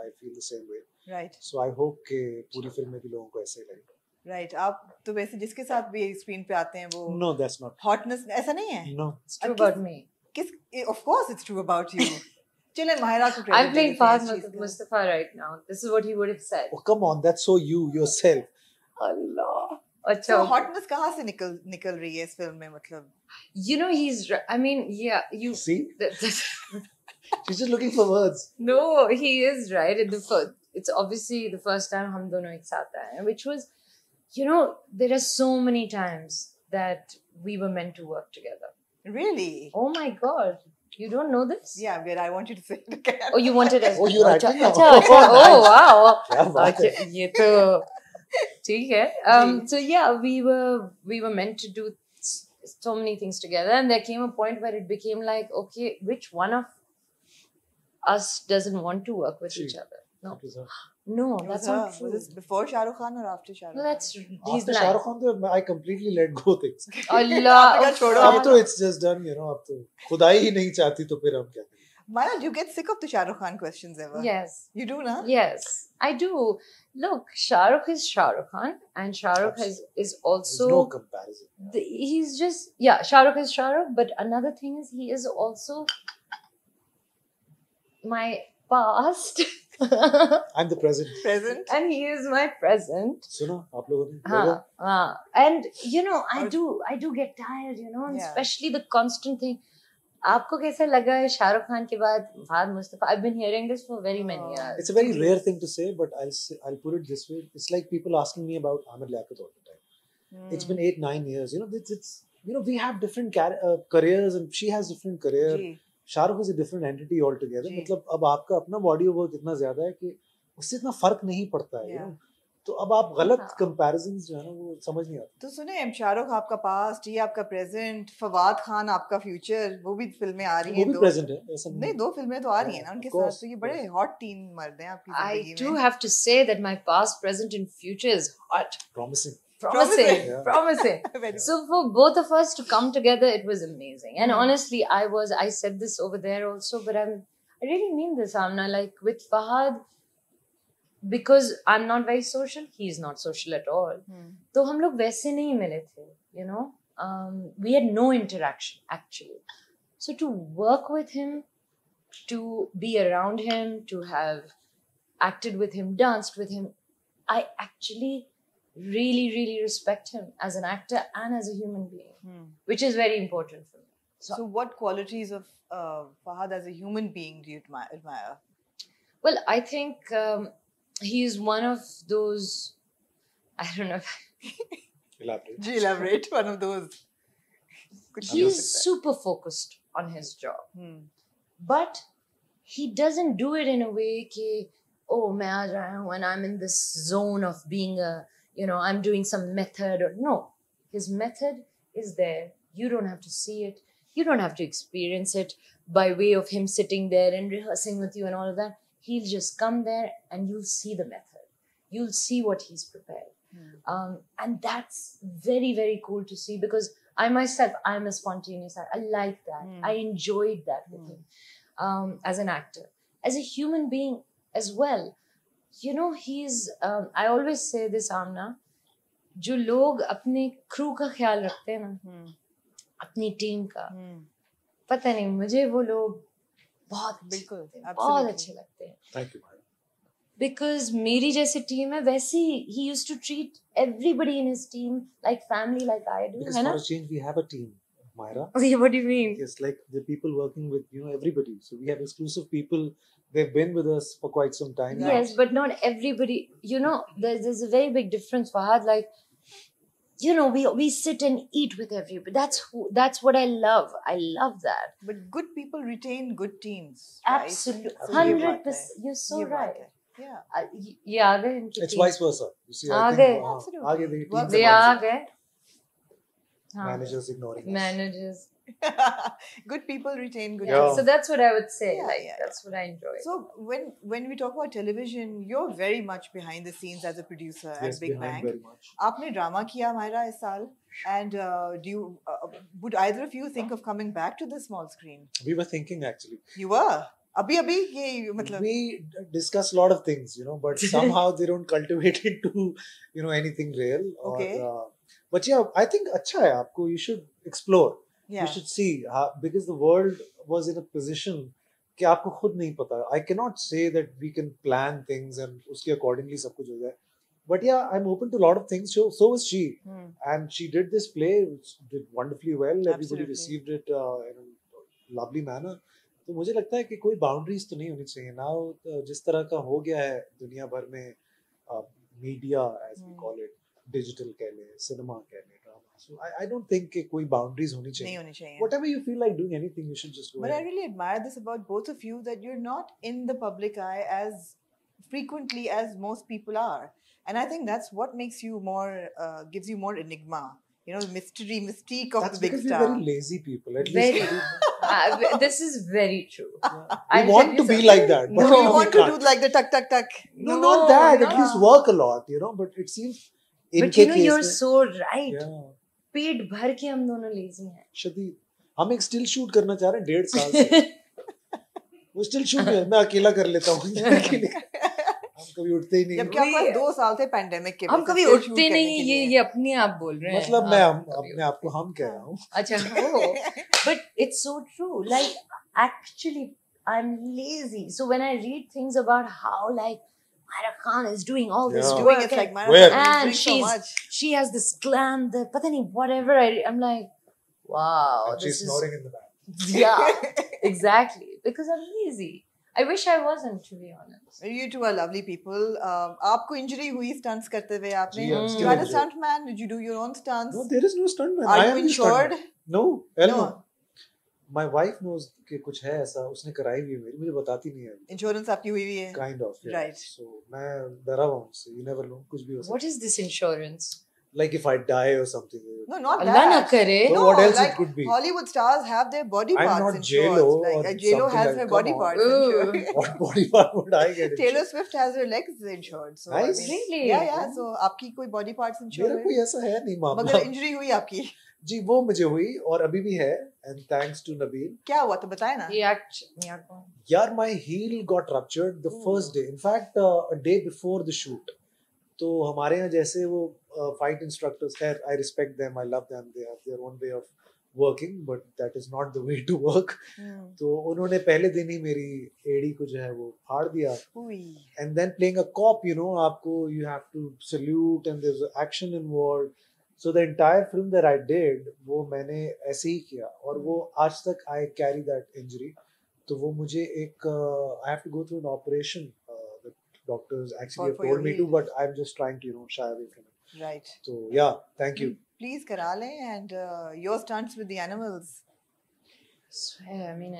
I feel the same way. Right. So I hope कि पूरी film में भी लोगों को ऐसे ही लगे. Right. आप तो वैसे जिसके साथ भी स्क्रीन पे आते हैं वो No, that's not. हॉटनेस ऐसा नहीं है. No. It's true about me. Of course it's true about you. चले माहिरा को I'm credit playing देते हैं इस Fahad चीज़ का. Mustafa right now. This is what he would have said. Oh, come on, that's so you yourself. Allah. So अच्छा. hotness कहाँ से निकल रही है इस फिल्म में मतलब? You know I mean, yeah, you See? She's just looking for words. No, he is right. It's obviously the first time हम दोनों एक साथ आए हैं, which was, you know, there are so many times that we were meant to work together. Really? Oh my God. You don't know this? Yeah, good. I want you to say it again. Oh, you wanted it? Oh, you're acting now. अच्छा, oh, wow. क्या बात है? अच्छा, ये तो ठीक है. So yeah, we were meant to do so many things together, and there came a point where it became like, okay, which one of us doesn't want to work with each other? No, That was her. no, It that's was her. not true. Was this before Shah Rukh Khan or after Shah Rukh No, Khan? that's these After Shah Rukh lines. Khan, I completely let go things. Allah. आपने कहा छोड़ो. अब तो it's just done, you know. अब तो खुदाई ही नहीं चाहती तो फिर हम क्या करें? Mara, do you get sick of the Shah Rukh Khan questions ever? Yes. You do, na? Yes, I do. Look, Shah Rukh is Shah Rukh Khan, and Shah Rukh is There's also. no comparison. He's just, yeah, Shah Rukh is Shah Rukh, but another thing is he is also my past I'm the present. Present? and he is my present. सुना आप लोगों ने? देखा? And you know, I do get tired, you know, and Yeah. especially the constant thing. आपको कैसा लगा है शाहरुख खान के बाद Fahad Mustafa? I've been hearing this for very many years. It's a very rare thing to say, but I'll put it this way. It's like people asking me about Amir Liaquat all the time. It's been 8-9 years. You know, it's you know, we have different careers, and she has different career. Ji. Shahrukh is a different entity altogether. जी. मतलब अब आपका अपना body of work इतना ज्यादा है कि उससे इतना फर्क नहीं पड़ता है. You Yeah. know? तो अब आप गलत हाँ. comparisons जो है ना वो समझ नहीं आते. तो सुने शाहरुख आपका पास्ट, ये आपका प्रेजेंट, फवाद खान आपका फ्यूचर, वो भी फिल्में आ रही वो हैं भी दो. present है. ऐसा नहीं, 2 फिल्में तो आ रही हैं ना उनके Of course, साथ, तो ये of बड़े course. हॉट टीन मर्द हैं आपकी I जिंदगी do में. have to say that my past, present, and future is hot. Promising. Promising. Yeah. Promising. Very So for both of us to come together, it was amazing. And Hmm. honestly, I said this over there also, but I really mean this, Amna. Like with Fahad, because I'm not very social, he's not social at all. Hmm. तो हम लोग वैसे नहीं मिले थे, you know. We had no interaction actually. So to work with him, to be around him, to have acted with him, danced with him, I actually really, really respect him as an actor and as a human being, Hmm. which is very important for me. So what qualities of Fahad as a human being do you admire? Well, I think he's one of those, I don't know, Elaborate. Ji, elaborate one of those. कुछ भी हो he's सकता है. super focused on his job. Hmm. But he doesn't do it in a way कि oh मैं आ रहा हूँ and I'm in this zone of being a, you know, I'm doing some method or no. His method is there. You don't have to see it. You don't have to experience it by way of him sitting there and rehearsing with you and all of that. He'll just come there and you'll see the method. You'll see what he's prepared. Hmm. And that's very, very cool to see because I myself, I'm a spontaneous actor. I like that. Hmm. I enjoyed that with him as an actor. As a human being as well. You know, he's, I always say this, Amna, जो लोग अपने crew का ख्याल रखते हैं ना, Hmm. अपनी team का, Hmm. पता नहीं मुझे वो लोग बहुत बिल्कुल, अच्छे लगते हैं, बहुत absolutely. अच्छे लगते हैं. Thank you, Mara. Because मेरी जैसी टीम है वैसे he used to treat everybody in his team like family like I do, Because है for ना? a change, we have a team, Myra. What do you mean? It's like the people working with, you know, everybody. So we have exclusive people. They've been with us for quite some time now. Yes, but not everybody. You know, there's a very big difference, Fahad. Like, you know, we sit and eat with everybody. That's what I love. I love that. But good people retain good teams. Right? Absolutely, So ये बात है. 100%. You're so ये बात right. है. Yeah. ये आ गए इनकी It's team. vice versa. You see, I आगे. think Absolutely. आगे the Works teams They are आ vice गए. versa. हाँ. Managers ignoring us. Managers. Good people retain good Yeah. teams. So that's what I would say. Yeah, like yeah, that's what I enjoy. So when we talk about television, you're very much behind the scenes as a producer Yes, at Big behind Bang. very much. आपने drama किया हमारा इस साल, and would either of you think of coming back to the small screen? We were thinking actually. You were. अभी अभी ये मतलब we discuss a lot of things, you know, but somehow they don't cultivate into, you know, anything real. Okay. But yeah, I think अच्छा है आपको. You should explore. You yeah should see how, because the world was in a position कि आपको खुद नहीं पता. I cannot say that we can plan things and उसके accordingly सब कुछ हो जाए. But yeah, I'm open to a lot of things. So was she, and she did this play, which did wonderfully well. Everybody Absolutely. received it in a lovely manner. तो मुझे लगता है कि कोई बाउंड्रीज तो नहीं होनी चाहिए. नाउ जिस तरह का हो गया है दुनिया भर में, media as we call it, digital कह ले, सिनेमा कह ले, drama, so I don't think कि कोई बाउंड्रीज होनी नहीं चाहिए. होनी चाहिए. Whatever you feel like doing anything, you should just go But I ahead. really admire this about both of you, that you're not in the public eye as frequently as most people are. And I think that's what makes you more, gives you more enigma. You know, the mystery, mystique of That's the big because star. we're very lazy people. At Very. least This is very true. we I'll want tell to you be something. like that. But No, we you want to can't. do like the tuck, tuck, tuck. No, not that. At no. least work a lot, you know. But it seems But इनके you know, case you're में, so right. yeah, पेट भर के हम दोनों lazy हैं. शदीद. हम एक स्टिल शूट करना चाह रहे हैं 1.5 साल से. वो स्टिल शूट है, मैं अकेला कर लेता हूँ. हम कभी उठते ही नहीं. जबकि आपके पास 2 साल थे पैंडेमिक के. हम वजह कभी से shoot उठते करने नहीं. के ये लिए. ये अपने आप बोल रहे हैं. मतलब मैं आप कभी अपने आप को हम कह रहा हूँ. अच्छा हो. But it's so true. Like actually, I'm lazy. So when I read things about how like Myra Khan is doing all this Yeah. Doing work it like and, Myra Where? Khan is and doing so much. she has this glam, the pata nahi, whatever. I'm like, wow, And she's this is snoring in the back. yeah, exactly. Because I'm lazy. I wish I wasn't, to be honest. You two are lovely people. आपको injury हुई stunts करते हुए आपने? जी, I'm still You had a injured. stunt man. Did you do your own stunts? No, there is no stuntman. Are I you am the insured? stuntman. No, hell No. no. My wife knows कि कुछ है ऐसा, उसने कराई हुई है मेरी, मुझे बताती नहीं है. Insurance आपकी हुई हुई है? Kind of. Yeah. Right. So मैं डरा हुआ हूँ उससे. You never know. कुछ भी हो सकता What is this insurance? है. Like if I die or something. No, not Allah na that. kare. So No, what else like it could be? Hollywood stars have their body I'm parts not insured. J-Lo Like or J-Lo something has like- her come body on. parts Ooh. insured. What body part would I get? Taylor insured? Swift has her legs insured. So Nice. I mean, Really? Yeah, yeah. So आपकी कोई body parts insured मेरा है? कोई ऐसा है नहीं मामला. मगर इंजरी हुई आपकी. जी वो मुझे हुई और अभी भी है. And thanks to Nabil. क्या हुआ तो बताए ना. Yeah, go on. यार my heel got ruptured the first day. In fact, a day before the shoot. तो हमारे यहाँ जैसे वो fight instructors है, I respect them, I love them, they have their own way of working, but that is not the way to work. तो उन्होंने पहले दिन ही मेरी एड़ी को जो है वो फाड़ दिया. हुई. And then playing a cop, you know, आपको you have to salute and there's action involved. So the entire film that I did, वो मैंने ऐसे ही किया और वो आज तक I carry that injury. तो वो मुझे एक I have to go through an operation. The doctors actually have For your told me to, heel. but I'm just trying to, you know, shy away from it. Right. So yeah, thank you. Please करा लें and your stunts with the animals. Swear, I mean,